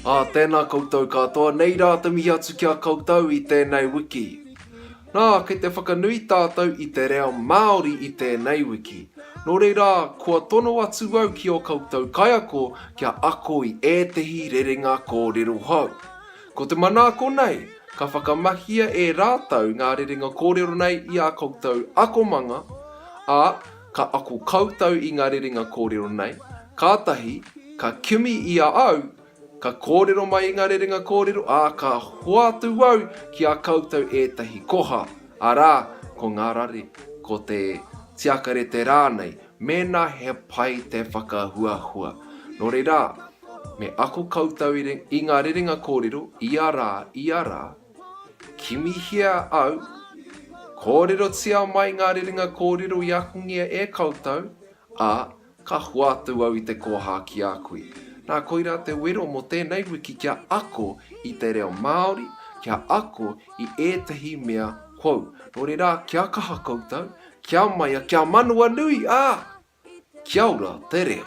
Tēnā koutou katoa, nei rā te mihi atu kia koutou I tēnei wiki. Nā, kei te whakanui tātou I te reo Māori I tēnei wiki. Nō reira, kua tono atu au ki o koutou kaiako kia ako I ētehi rerenga kōrero hau. Ko te manako nei, ka whakamahia e rātau ngā rerenga kōrero nei I a koutou akomanga, ka ako koutou I ngā rerenga kōrero nei, kātahi, ka kimi I a au, ka kōrero mai I ngā rerenga kōrero, ka hoatu au ki a koutou ētahi koha. Arā, ko ngā rare, ko te tiakarete rānei, mēnā he pai te whakahuahua. Nō reira, me ako koutou I ngā rerenga kōrero, I a rā, kimihia au, kōrero tia mai ngā rerenga kōrero I akungia e koutou, ka hoatu au I te koha ki a koe. Nā koira te wero mo tēnei wiki kia ako I te reo Māori, kia ako I ētahi mea hou. Nō reira, kia kaha koutou, kia maia, kia manua nui, kia ora te reo.